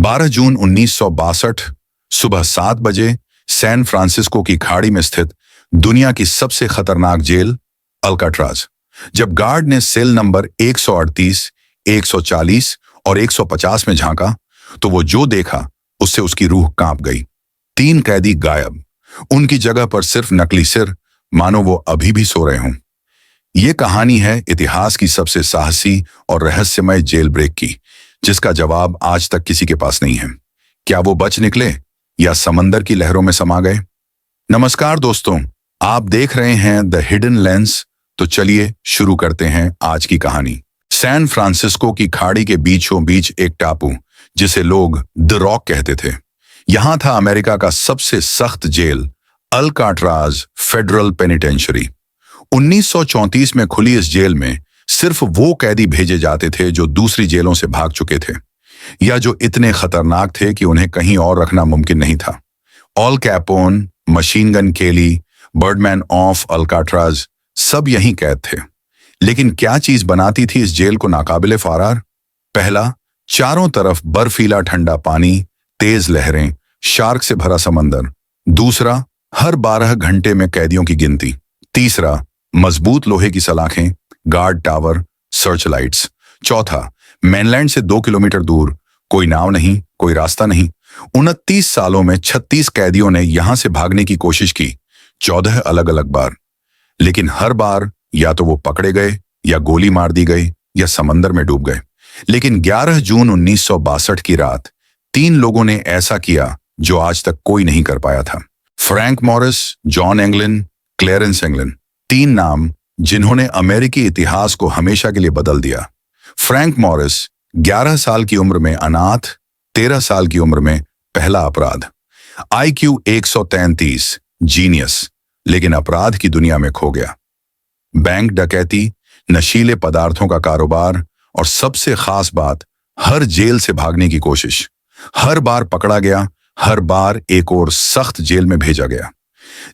12 जून 1962 सुबह 7 बजे San Francisco की खाड़ी में स्थित दुनिया की सबसे खतरनाक जेल अल्काट्राज। जब गार्ड ने सेल नंबर 138, 140 और 150 में झांका तो वो जो देखा उससे उसकी रूह कांप गई। 3 कैदी गायब, उनकी जगह पर सिर्फ नकली सिर, मानो वो अभी भी सो रहे हों। ये कहानी है इतिहास की सबसे साहसी और रहस्यमय जेल ब्रेक की, जिसका जवाब आज तक किसी के पास नहीं है। क्या वो बच निकले या समंदर की लहरों में समा गए? नमस्कार दोस्तों, आप देख रहे हैं द हिडन लेंस। तो चलिए शुरू करते हैं आज की कहानी। सैन फ्रांसिस्को की खाड़ी के बीचों बीच एक टापू, जिसे लोग द रॉक कहते थे। यहां था अमेरिका का सबसे सख्त जेल, अल्काट्राज फेडरल पेनिटेंशियरी। 1934 में खुली इस जेल में सिर्फ वो कैदी भेजे जाते थे जो दूसरी जेलों से भाग चुके थे या जो इतने खतरनाक थे कि उन्हें कहीं और रखना मुमकिन नहीं था। All Capone, machine Gun Kelly, Birdman of Alcatraz सब यहीं कैद थे। लेकिन क्या चीज बनाती थी इस जेल को नाकाबिले फरार? पहला, चारों तरफ बर्फीला ठंडा पानी, तेज लहरें, शार्क से भरा समंदर। दूसरा, हर 12 घंटे में कैदियों की गिनती। तीसरा, मजबूत लोहे की सलाखें, गार्ड टावर, सर्च लाइट्स। चौथा, मेनलैंड से 2 किलोमीटर दूर, कोई नाव नहीं, कोई रास्ता नहीं। 29 सालों में 36 कैदियों ने यहां से भागने की कोशिश की, 14 अलग अलग बार। लेकिन हर बार या तो वो पकड़े गए, या गोली मार दी गई, या समंदर में डूब गए। लेकिन 11 जून 1962 की रात 3 लोगों ने ऐसा किया जो आज तक कोई नहीं कर पाया था। Frank Morris, John Anglin, Clarence Anglin. 3 नाम जिन्होंने अमेरिकी इतिहास को हमेशा के लिए बदल दिया। फ्रैंक मॉरिस 11 साल की उम्र में अनाथ, 13 साल की उम्र में पहला अपराध। IQ 133, जीनियस, लेकिन अपराध की दुनिया में खो गया। बैंक डकैती, नशीले पदार्थों का कारोबार और सबसे खास बात, हर जेल से भागने की कोशिश। हर बार पकड़ा गया, हर बार एक और सख्त जेल में भेजा गया।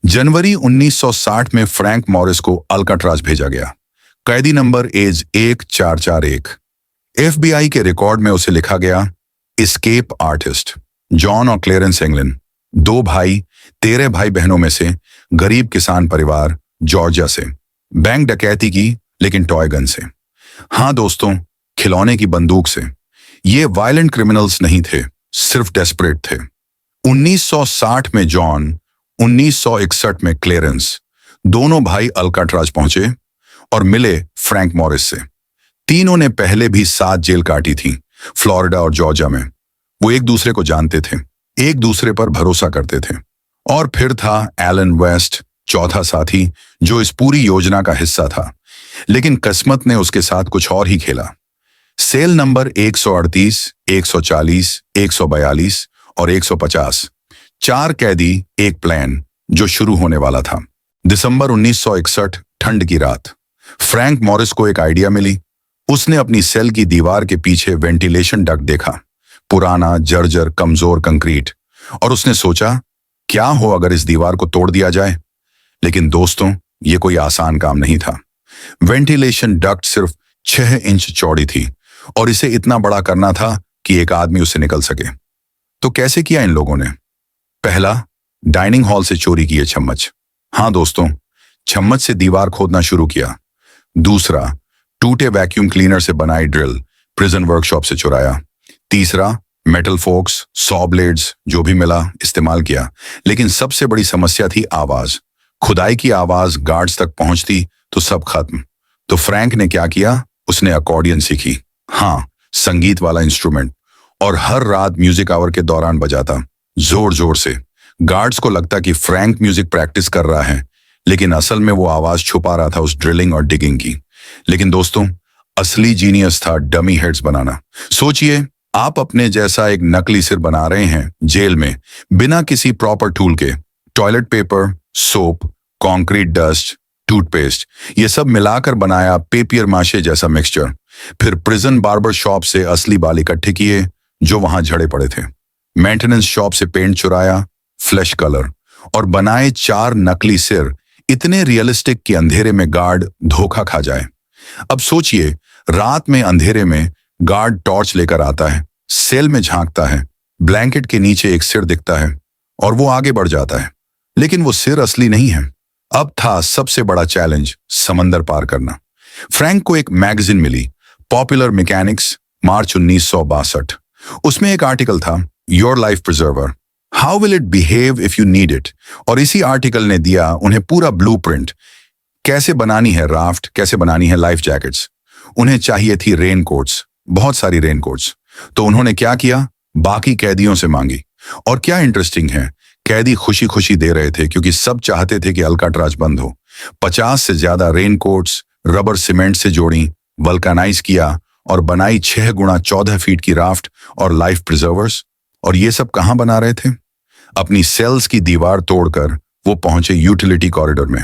जनवरी 1960 में फ्रैंक मॉरिस को अल्काट्राज भेजा गया। कैदी नंबर एज 1441। FBI के रिकॉर्ड में उसे लिखा गया एस्केप आर्टिस्ट। जॉन और क्लेरेंस एंगलिन, 2 भाई, 13 भाई बहनों में से, गरीब किसान परिवार, जॉर्जिया से। बैंक डकैती की, लेकिन टॉय गन से। हाँ दोस्तों, खिलौने की बंदूक से। ये वायलेंट क्रिमिनल्स नहीं थे, सिर्फ डेस्परेट थे। 1960 में जॉन, 1961 में क्लेरेंस, दोनों भाई अल्काट्राज पहुंचे और मिले फ्रैंक मॉरिस से। तीनों ने पहले भी 7 जेल काटी थी, फ्लोरिडा और जॉर्जिया में। वो एक दूसरे को जानते थे, एक दूसरे पर भरोसा करते थे। और फिर था एलन वेस्ट, चौथा साथी, जो इस पूरी योजना का हिस्सा था। लेकिन किस्मत ने उसके साथ कुछ और ही खेला। सेल नंबर 138, 140, 142 और 150, 4 कैदी, एक प्लान जो शुरू होने वाला था। दिसंबर 1961, ठंड की रात, फ्रैंक मॉरिस को एक आइडिया मिली। उसने अपनी सेल की दीवार के पीछे वेंटिलेशन डक्ट देखा, पुराना, जर्जर, कमजोर कंक्रीट, और उसने सोचा, क्या हो अगर इस दीवार को तोड़ दिया जाए? लेकिन दोस्तों, ये कोई आसान काम नहीं था। वेंटिलेशन डक्ट सिर्फ 6 इंच चौड़ी थी और इसे इतना बड़ा करना था कि एक आदमी उससे निकल सके। तो कैसे किया इन लोगों ने? पहला, डाइनिंग हॉल से चोरी किए चम्मच। हाँ दोस्तों, चम्मच से दीवार खोदना शुरू किया। दूसरा, टूटे वैक्यूम क्लीनर से बनाई ड्रिल, प्रिजन वर्कशॉप से चुराया। तीसरा, मेटल फोक्स, सॉ ब्लेड्स, जो भी मिला इस्तेमाल किया। लेकिन सबसे बड़ी समस्या थी आवाज। खुदाई की आवाज गार्ड्स तक पहुंचती तो सब खत्म। तो फ्रैंक ने क्या किया? उसने अकॉर्डियन सीखी। हाँ, संगीत वाला इंस्ट्रूमेंट, और हर रात म्यूजिक आवर के दौरान बजाता, जोर जोर से। गार्ड्स को लगता कि फ्रैंक म्यूजिक प्रैक्टिस कर रहा है, लेकिन असल में वो आवाज छुपा रहा था उस ड्रिलिंग और डिगिंग की। लेकिन दोस्तों, असली जीनियस था डमी हेड्स बनाना। सोचिए, आप अपने जैसा एक नकली सिर बना रहे हैं जेल में, बिना किसी प्रॉपर टूल के। Toilet paper, soap, concrete dust, toothpaste, ये सब मिलाकर बनाया पेपियर माशे जैसा मिक्सचर। फिर प्रिजन बार्बर शॉप से असली बाल इकट्ठे किए जो वहां झड़े पड़े थे। मेंटेनेंस शॉप से पेंट चुराया, फ्लैश कलर, और बनाए 4 नकली सिर, इतने रियलिस्टिक कि अंधेरे में गार्ड धोखा खा जाए। अब सोचिए, रात में अंधेरे में गार्ड टॉर्च लेकर आता है, सेल में झांकता है, ब्लैंकेट के नीचे एक सिर दिखता है और वो आगे बढ़ जाता है, लेकिन वो सिर असली नहीं है। अब था सबसे बड़ा चैलेंज, समंदर पार करना। फ्रैंक को एक मैगजीन मिली, पॉपुलर मैकेनिक्स, मार्च 1962। उसमें एक आर्टिकल था, your life preserver, how will it behave if you need it. और इसी आर्टिकल ने दिया उन्हें पूरा ब्लूप्रिंट, कैसे बनानी है राफ्ट, कैसे बनानी है लाइफ जैकेट्स। उन्हें चाहिए थी रेनकोट्स, बहुत सारी रेनकोट्स। तो उन्होंने क्या किया, बाकी कैदियों से मांगी। और क्या इंटरेस्टिंग है, कैदी खुशी खुशी दे रहे थे क्योंकि सब चाहते थे कि अल्काट्राज बंद हो। 50 से ज्यादा रेनकोट्स रबर सीमेंट से जोड़ी, वल्कानाइज किया और बनाई 6 गुणा 14 फीट की राफ्ट और लाइफ प्रिजर्वर्स। और ये सब कहां बना रहे थे? अपनी सेल्स की दीवार तोड़कर वो पहुंचे यूटिलिटी कॉरिडोर में।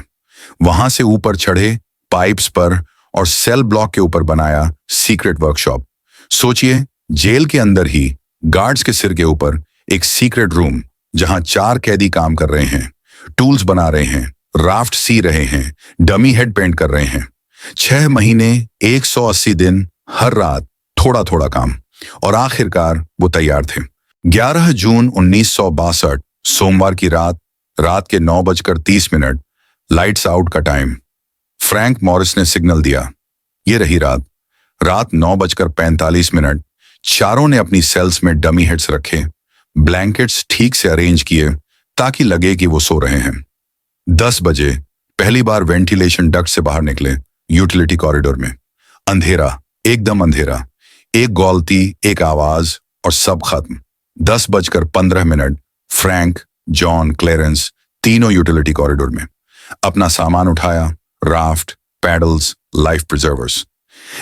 वहां से ऊपर चढ़े पाइप्स पर और सेल ब्लॉक के ऊपर बनाया सीक्रेट वर्कशॉप। सोचिए, जेल के अंदर ही गार्ड्स के सिर के ऊपर एक सीक्रेट रूम, जहां 4 कैदी काम कर रहे हैं, टूल्स बना रहे हैं, राफ्ट सी रहे हैं, डमी हेड पेंट कर रहे हैं। 6 महीने, 180 दिन, हर रात थोड़ा थोड़ा काम, और आखिरकार वो तैयार थे। 11 जून 1962, सोमवार की रात के 9:30, लाइट्स आउट का टाइम। फ्रैंक मॉरिस ने सिग्नल दिया। ये रही रात 9:45। चारों ने अपनी सेल्स में डमी हेड्स रखे, ब्लैंकेट्स ठीक से अरेंज किए ताकि लगे कि वो सो रहे हैं। 10 बजे पहली बार वेंटिलेशन डक्ट से बाहर निकले, यूटिलिटी कॉरिडोर में। अंधेरा, एकदम अंधेरा, एक गौलती, एक आवाज और सब खत्म। 10:15, फ्रैंक, जॉन, क्लेरेंस तीनों यूटिलिटी कॉरिडोर में। अपना सामान उठाया, राफ्ट, पैडल्स, लाइफ प्रिजर्वर्स।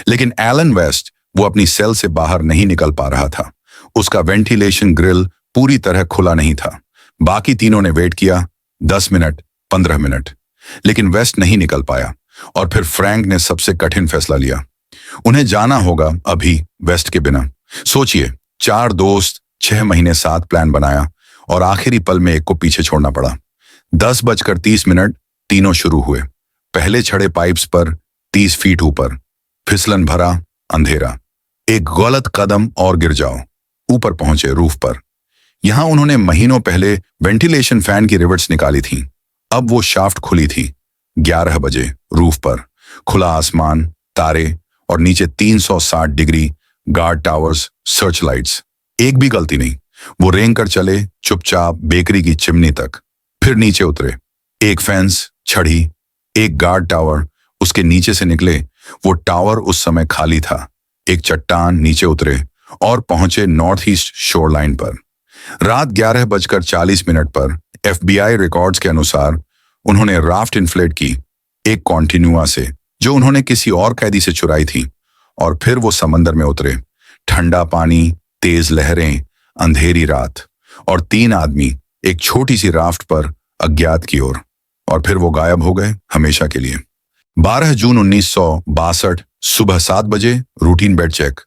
लेकिन एलन वेस्ट, वो अपनी सेल से बाहर नहीं निकल पा रहा था। उसका वेंटिलेशन ग्रिल पूरी तरह खुला नहीं था। बाकी तीनों ने वेट किया, 10 मिनट, 15 मिनट, लेकिन वेस्ट नहीं निकल पाया। और फिर फ्रैंक ने सबसे कठिन फैसला लिया, उन्हें जाना होगा अभी वेस्ट के बिना। सोचिए, 4 दोस्त, 6 महीने साथ प्लान बनाया और आखिरी पल में एक को पीछे छोड़ना पड़ा। 10:30, तीनों शुरू हुए। पहले चढ़े पाइप्स पर 30 फीट ऊपर, फिसलन भरा अंधेरा। एक गलत कदम और गिर जाओ। ऊपर पहुंचे रूफ पर। यहां उन्होंने महीनों पहले वेंटिलेशन फैन की रिवर्ट्स निकाली थी। अब वो शाफ्ट खुली थी। 11 बजे रूफ पर, खुला आसमान, तारे और नीचे 360 degree guard towers, search lights. एक भी गलती नहीं। वो रेंग कर चले चुपचाप बेकरी की चिमनी तक, फिर नीचे उतरे। एक फेंस, छड़ी, एक गार्ड टावर, उसके नीचे से निकले। वो टावर उस समय खाली था। एक चट्टान, नीचे उतरे और पहुंचे नॉर्थ ईस्ट शोर लाइन पर। रात 11:40 पर FBI रिकॉर्ड्स के अनुसार उन्होंने राफ्ट इन्फ्लेट की, एक कॉन्टिन्यूआ से जो उन्होंने किसी और कैदी से चुराई थी। और फिर वो समंदर में उतरे। ठंडा पानी, तेज लहरें, अंधेरी रात, और 3 आदमी एक छोटी सी राफ्ट पर अज्ञात की ओर। और फिर वो गायब हो गए हमेशा के लिए। 12 जून 1962, सुबह 7 बजे, रूटीन बेड चेक।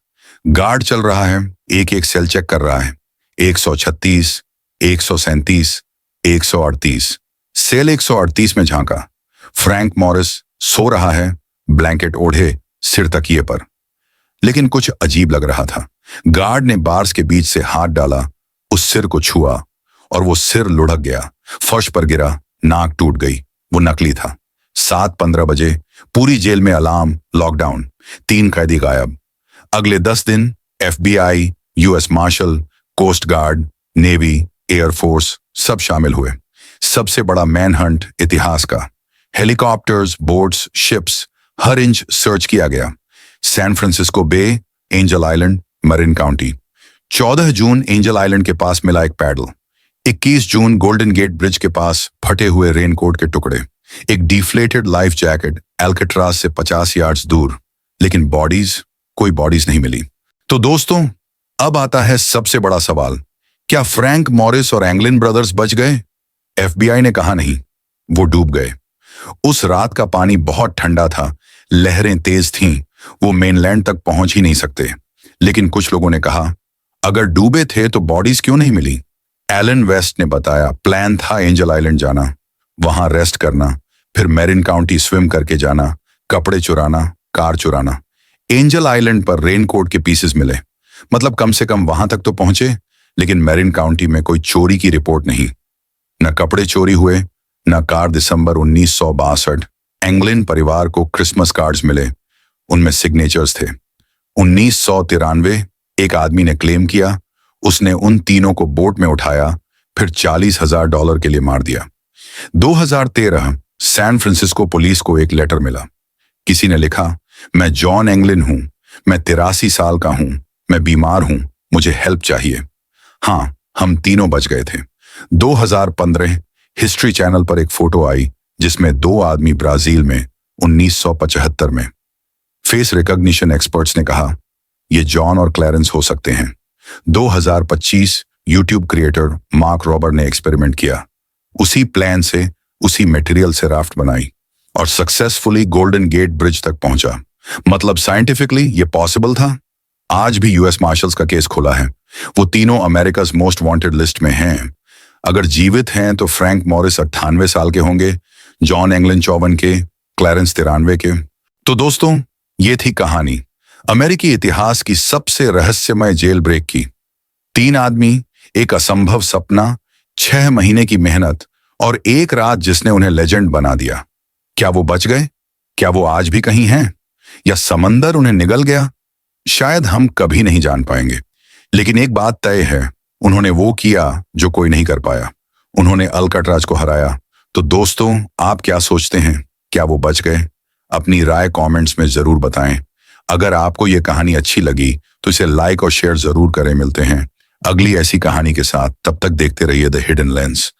गार्ड चल रहा है, एक एक सेल चेक कर रहा है। 136, 137, 138। सेल 138 में झांका। फ्रैंक मॉरिस सो रहा है, ब्लैंकेट ओढ़े, सिर तकिए पर। लेकिन कुछ अजीब लग रहा था। गार्ड ने बार्स के बीच से हाथ डाला, उस सिर को छुआ और वो सिर लुढ़क गया, फर्श पर गिरा, नाक टूट गई। वो नकली था। 7:15 बजे, पूरी जेल में अलार्म, लॉकडाउन, 3 कैदी गायब। अगले 10 दिन FBI, US marshal, coast guard, navy, air force सब शामिल हुए। सबसे बड़ा मैनहंट इतिहास का। हेलीकॉप्टर्स, बोट्स, शिप्स, हर इंच सर्च किया गया। San Francisco Bay, Angel Island, Marin County. 14 June Angel Island के पास मिला एक paddle. 21 June Golden Gate Bridge के पास फटे हुए रेनकोट के टुकड़े। एक डिफ्लेटेड लाइफ जैकेट अल्काट्राज से 50 यार्ड्स दूर। लेकिन कोई बॉडीज नहीं मिली। तो दोस्तों, अब आता है सबसे बड़ा सवाल, क्या फ्रैंक मॉरिस और एंगलिन ब्रदर्स बच गए? FBI ने कहा नहीं, वो डूब गए। उस रात का पानी बहुत ठंडा था, लहरें तेज थीं, वो मेनलैंड तक पहुंच ही नहीं सकते। लेकिन कुछ लोगों ने कहा, अगर डूबे थे तो बॉडीज क्यों नहीं मिली? एलन वेस्ट ने बताया, प्लान था एंजल आइलैंड जाना, वहां रेस्ट करना, फिर मैरिन काउंटी स्विम करके जाना, कपड़े चुराना, कार चुराना। एंजल आइलैंड पर रेनकोट के पीसेस मिले, मतलब कम से कम वहां तक तो पहुंचे। लेकिन मैरिन काउंटी में कोई चोरी की रिपोर्ट नहीं। न कपड़े चोरी हुए, न कार। दिसंबर 1962 एंगलिन परिवार को क्रिसमस कार्ड्स मिले, उनमें सिग्नेचर्स थे। 1993 एक आदमी ने क्लेम किया उसने उन तीनों को बोट में उठाया, फिर $40,000 के लिए मार दिया। 2013 सैन फ्रांसिस्को पुलिस को एक लेटर मिला। किसी ने लिखा, मैं जॉन एंगलिन हूं, मैं 83 साल का हूं, मैं बीमार हूं, मुझे हेल्प चाहिए। हाँ, हम तीनों बच गए थे। 2015 हिस्ट्री चैनल पर एक फोटो आई जिसमें दो आदमी ब्राजील में 1975 में। फेस रिकॉग्निशन एक्सपर्ट्स ने कहा ये जॉन और क्लैरेंस हो सकते हैं। 2025 यूट्यूब क्रिएटर मार्क रॉबर ने एक्सपेरिमेंट किया, उसी प्लान से, उसी मटेरियल से राफ्ट बनाई और सक्सेसफुली गोल्डन गेट ब्रिज तक पहुंचा। मतलब साइंटिफिकली ये पॉसिबल था। आज भी यूएस मार्शल्स का केस खुला है, वो तीनों अमेरिकाज मोस्ट वांटेड लिस्ट में हैं। अगर जीवित हैं तो फ्रैंक मॉरिस 98 साल के होंगे, जॉन एंगलिन 54 के, क्लैरेंस 93 के। तो दोस्तों, ये थी कहानी अमेरिकी इतिहास की सबसे रहस्यमय जेल ब्रेक की। 3 आदमी, एक असंभव सपना, 6 महीने की मेहनत और एक रात जिसने उन्हें लेजेंड बना दिया। क्या वो बच गए? क्या वो आज भी कहीं हैं? या समंदर उन्हें निगल गया? शायद हम कभी नहीं जान पाएंगे, लेकिन एक बात तय है, उन्होंने वो किया जो कोई नहीं कर पाया। उन्होंने अल्काट्राज को हराया। तो दोस्तों, आप क्या सोचते हैं? क्या वो बच गए? अपनी राय कमेंट्स में जरूर बताएं। अगर आपको ये कहानी अच्छी लगी तो इसे लाइक और शेयर जरूर करें। मिलते हैं अगली ऐसी कहानी के साथ, तब तक देखते रहिए द हिडन लेंस।